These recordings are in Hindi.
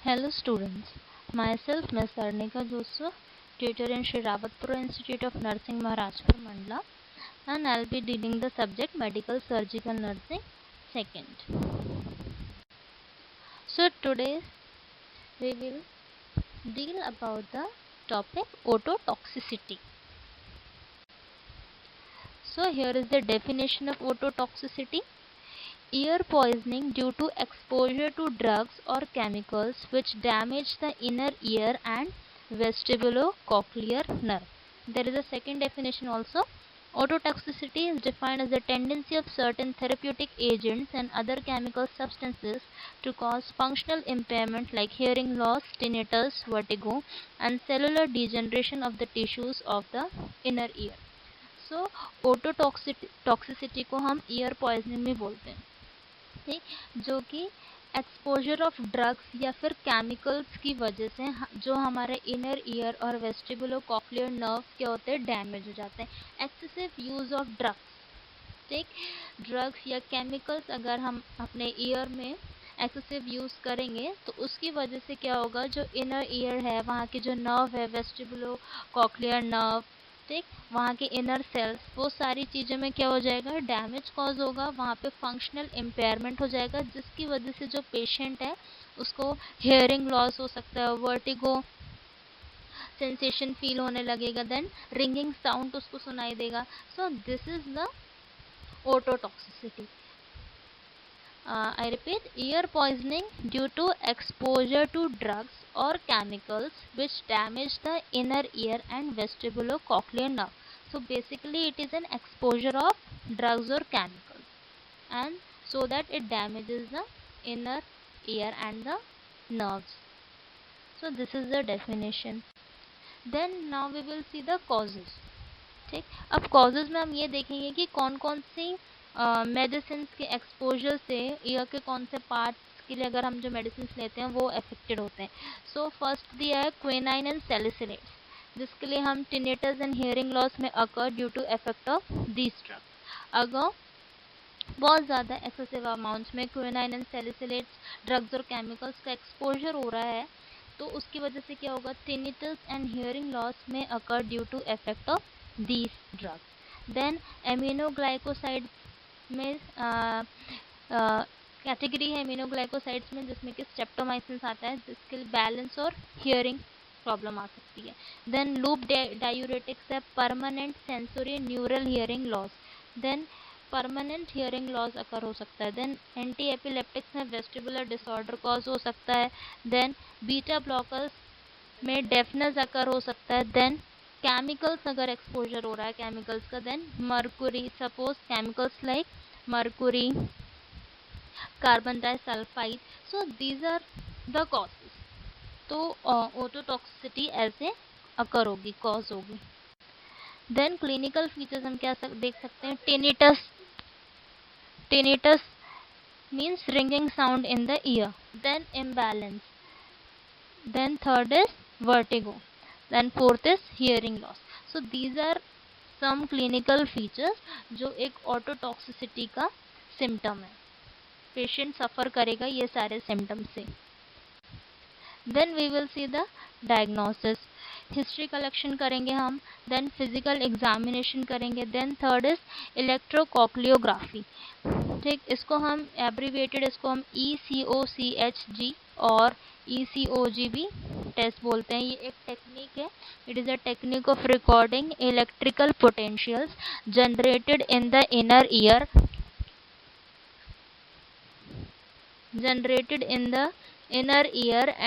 Hello students, myself Ms. Arnika Josu, tutor in Sri Rawatpura Institute of Nursing, Maharashtra, Mandla, and I'll be dealing the subject Medical Surgical Nursing second. So today we will deal about the topic ototoxicity. So here is the definition of ototoxicity. Ear poisoning due to exposure to drugs or chemicals which damage the inner ear and vestibulocochlear nerve. There is a second definition also. Ototoxicity is defined as the tendency of certain therapeutic agents and other chemical substances to cause functional impairment like hearing loss, tinnitus, vertigo, and cellular degeneration of the tissues of the inner ear. So ototoxicity को हम ईयर पॉइजनिंग भी बोलते हैं, ठीक, जो कि एक्सपोजर ऑफ ड्रग्स या फिर केमिकल्स की वजह से जो हमारे इनर ईयर और वेस्टिबुलोकॉक्लियर नर्व के होते हैं डैमेज हो जाते हैं. एक्सेसिव यूज़ ऑफ ड्रग्स, ठीक, ड्रग्स या केमिकल्स अगर हम अपने ईयर में एक्सेसिव यूज़ करेंगे तो उसकी वजह से क्या होगा, जो इनर ईयर है वहाँ की जो नर्व है वेस्टिबुलोकॉक्लियर नर्व, ठीक, वहाँ के इनर सेल्स, वो सारी चीज़ों में क्या हो जाएगा, डैमेज कॉज होगा, वहाँ पे फंक्शनल इम्पेयरमेंट हो जाएगा, जिसकी वजह से जो पेशेंट है उसको हियरिंग लॉस हो सकता है, वर्टिगो सेंसेशन फील होने लगेगा, देन रिंगिंग साउंड उसको सुनाई देगा. सो this is the ototoxicity. I repeat, ear poisoning due to exposure to drugs or chemicals which damage the inner ear and vestibulocochlear nerve. So basically it is an exposure of drugs or chemicals, and so that it damages the inner ear and the nerves. So this is the definition. Then now we will see the causes. ठीक, अब कॉजेज़ में हम ये देखेंगे कि कौन कौन सी मेडिसिन के एक्सपोजर से ईयर के कौन से पार्ट्स के लिए अगर हम जो मेडिसिन लेते हैं वो अफेक्टेड होते हैं. सो फर्स्ट दिया है क्विनाइन एंड सैलिसिलेट्स, जिसके लिए हम टिनेटस एंड हियरिंग लॉस में occur due to effect of these drugs. अगर बहुत ज़्यादा एक्सेसिव अमाउंट्स में क्विनाइन एंड सैलिसिलेट्स ड्रग्स और केमिकल्स का एक्सपोजर हो रहा है तो उसकी वजह से क्या होगा, टिनेटस एंड हियरिंग लॉस में occur due to effect of these drugs. Then aminoglycoside में कैटेगरी है एमिनोग्लाइकोसाइड्स में, जिसमें कि स्ट्रेप्टोमाइसिन आता है, जिसके बैलेंस और हियरिंग प्रॉब्लम आ सकती है. देन लूप डायूरेटिक्स है, permanent sensory neural hearing loss, then permanent hearing loss occur हो सकता है. देन एंटी एपिलेप्टिक्स में वेस्टिबुलर डिसऑर्डर कॉज हो सकता है. देन बीटा ब्लॉकर्स में डेफनेस अकर हो सकता है. देन केमिकल्स अगर एक्सपोजर हो रहा है केमिकल्स का, then mercury, suppose chemicals like mercury, carbon disulphide. So these are the causes. तो ओटोटॉक्सिसिटी ऐसे अकर होगी, कॉज होगी. देन क्लिनिकल फीचर्स हम क्या देख सकते हैं, tinnitus means ringing sound in the ear. Then imbalance. Then third is vertigo. Then fourth is hearing loss. So these are some clinical features जो एक ऑटोटॉक्सिसिटी का सिम्टम है. पेशेंट सफ़र करेगा ये सारे सिम्टम से. Then we will see the diagnosis. History collection करेंगे हम, देन फिजिकल एग्जामिनेशन करेंगे. देन थर्ड इज इलेक्ट्रोकॉक्लियोग्राफी, ठीक, इसको हम एब्रीविएटेड इसको हम ECOCHG और ECOG भी टेस्ट बोलते हैं. ये एक टेक्निक है. It is a technique of recording electrical potentials generated in the inner ear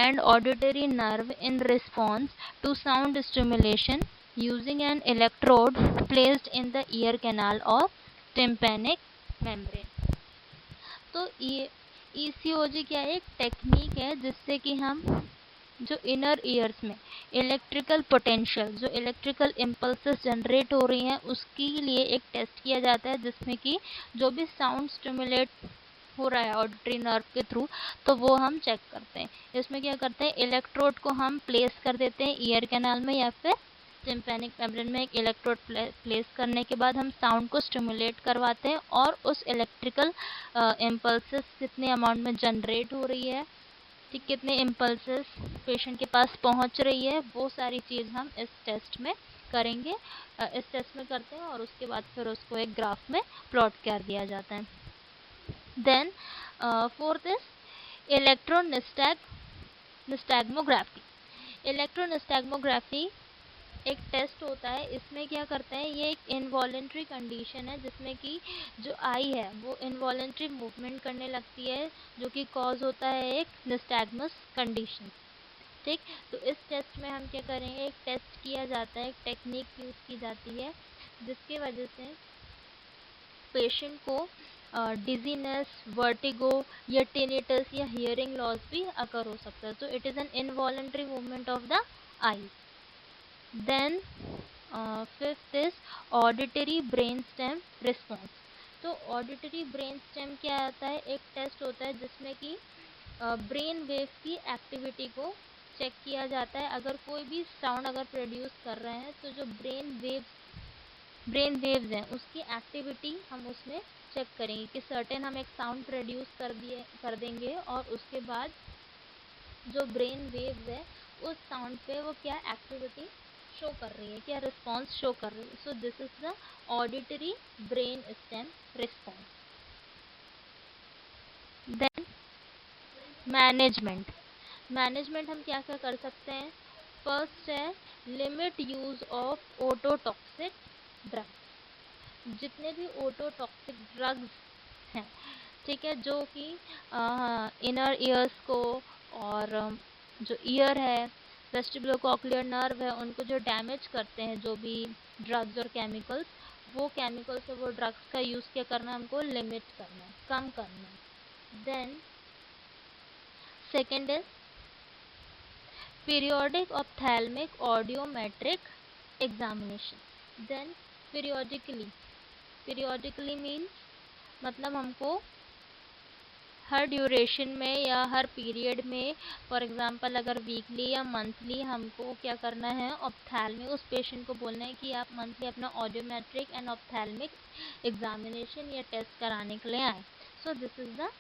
and auditory nerve in response to sound stimulation using an electrode placed in the ear canal or tympanic membrane. तो ये ECOG क्या एक टेक्निक है जिससे कि हम जो इनर ईयर्स में इलेक्ट्रिकल पोटेंशियल, जो इलेक्ट्रिकल इम्पल्सेस जनरेट हो रही हैं उसके लिए एक टेस्ट किया जाता है, जिसमें कि जो भी साउंड स्टिमुलेट हो रहा है ऑडिटरी नर्व के थ्रू तो वो हम चेक करते हैं. इसमें क्या करते हैं, इलेक्ट्रोड को हम प्लेस कर देते हैं ईयर कैनाल में या फिर टिम्पैनिक मेम्ब्रेन में. एक इलेक्ट्रोड प्लेस करने के बाद हम साउंड को स्टिमुलेट करवाते हैं और उस इलेक्ट्रिकल इम्पल्सेस कितने अमाउंट में जनरेट हो रही है ठीक, कितने इम्पल्सेस पेशेंट के पास पहुंच रही है, वो सारी चीज़ हम इस टेस्ट में करेंगे, इस टेस्ट में करते हैं और उसके बाद फिर उसको एक ग्राफ में प्लॉट कर दिया जाता है। Then fourth is electronystagmography. Electronystagmography एक टेस्ट होता है, इसमें क्या करते हैं, ये एक इनवॉलेंट्री कंडीशन है जिसमें कि जो आई है वो इनवॉलेंट्री मूवमेंट करने लगती है, जो कि कॉज होता है एक निस्टैग्मस कंडीशन। ठीक, तो इस टेस्ट में हम क्या करेंगे, एक टेस्ट किया जाता है, एक टेक्निक यूज़ की जाती है जिसके वजह से पेशेंट को डिजीनेस, वर्टिगो या टिनिटस या हियरिंग लॉस भी अकर हो सकता है। तो it is an involuntary movement of the eye. Then fifth is auditory brain stem response. तो ऑडिटरी ब्रेन स्टेम क्या आता है, एक टेस्ट होता है जिसमें कि ब्रेन वेव की एक्टिविटी को चेक किया जाता है। अगर कोई भी साउंड अगर प्रोड्यूस कर रहे हैं तो जो ब्रेन वेव्स हैं उसकी एक्टिविटी हम उसमें चेक करेंगे कि सर्टेन हम एक साउंड प्रोड्यूस कर देंगे और उसके बाद जो ब्रेन वेव्स है उस साउंड पे वो क्या एक्टिविटी शो कर रही है, क्या रिस्पॉन्स शो कर रही है। So this is the auditory brain stem response. Then management हम क्या क्या कर सकते हैं। फर्स्ट है limit use of ototoxic drugs. जितने भी ओटोटॉक्सिक ड्रग्स हैं, ठीक है, जो कि इनर ईयर्स को और जो ईयर है, वेस्टिबुलोकॉक्लियर नर्व है, उनको जो डैमेज करते हैं, जो भी ड्रग्स और केमिकल्स, वो केमिकल्स और वो ड्रग्स का यूज़ क्या करना है, हमको लिमिट करना है, कम करना है। Then second is periodic ophthalmic audiometric examination. Then periodically means मतलब हमको हर ड्यूरेशन में या हर पीरियड में, फॉर एग्जांपल अगर वीकली या मंथली हमको क्या करना है, ऑप्थेल्मिक, उस पेशेंट को बोलना है कि आप मंथली अपना ऑडियोमेट्रिक एंड ऑप्थेल्मिक एग्जामिनेशन या टेस्ट कराने के लिए आए। So this is the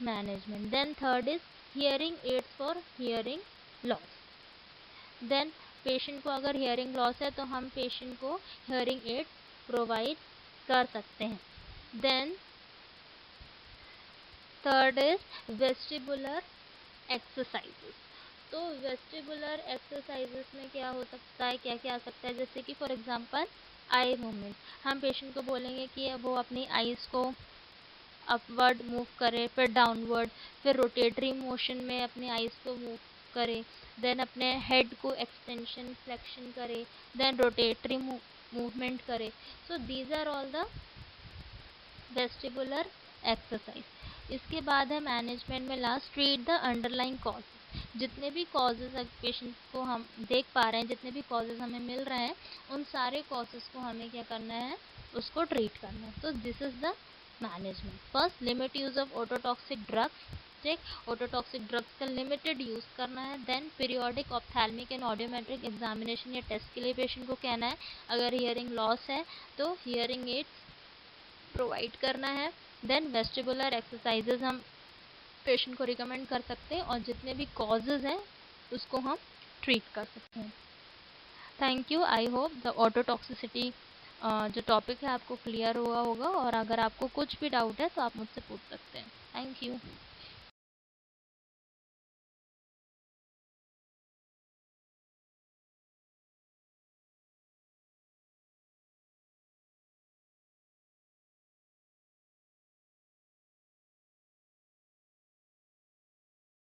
management. Then third is hearing aids for hearing loss. Then patient को अगर हियरिंग लॉस है तो हम पेशेंट को हियरिंग एड प्रोवाइड कर सकते हैं। Then third is vestibular exercises. तो वेस्टिबुलर एक्सरसाइजेस में क्या हो सकता है, क्या क्या आ सकता है, जैसे कि फॉर एग्जांपल आई मूवमेंट। हम पेशेंट को बोलेंगे कि वो अपनी आईज को अपवर्ड मूव करे, फिर डाउनवर्ड, फिर रोटेटरी मोशन में अपने आईज को मूव करे, देन अपने हेड को एक्सटेंशन फ्लेक्शन करे, देन रोटेटरी मूवमेंट करे। So these are all the vestibular exercise. इसके बाद है मैनेजमेंट में last, treat the underlying cause. जितने भी कॉजेज पेशेंट को हम देख पा रहे हैं, जितने भी कॉजेज हमें मिल रहे हैं, उन सारे कॉजेज को हमें क्या करना है, उसको ट्रीट करना है। तो this is the management. First, limit use of ototoxic drugs. ठीक, ऑटोटॉक्सिक ड्रग्स का लिमिटेड यूज़ करना है। Then periodic ophthalmic and audiometric examination या टेस्ट के लिए पेशेंट को कहना है। अगर हियरिंग लॉस है तो हियरिंग एड्स प्रोवाइड करना है। देन वेस्टिबुलर एक्सरसाइजेज हम पेशेंट को रिकमेंड कर सकते हैं और जितने भी कॉजेज हैं उसको हम ट्रीट कर सकते हैं। Thank you. I hope the ototoxicity जो टॉपिक है आपको क्लियर हुआ होगा, और अगर आपको कुछ भी डाउट है तो आप मुझसे पूछ सकते हैं। Thank you.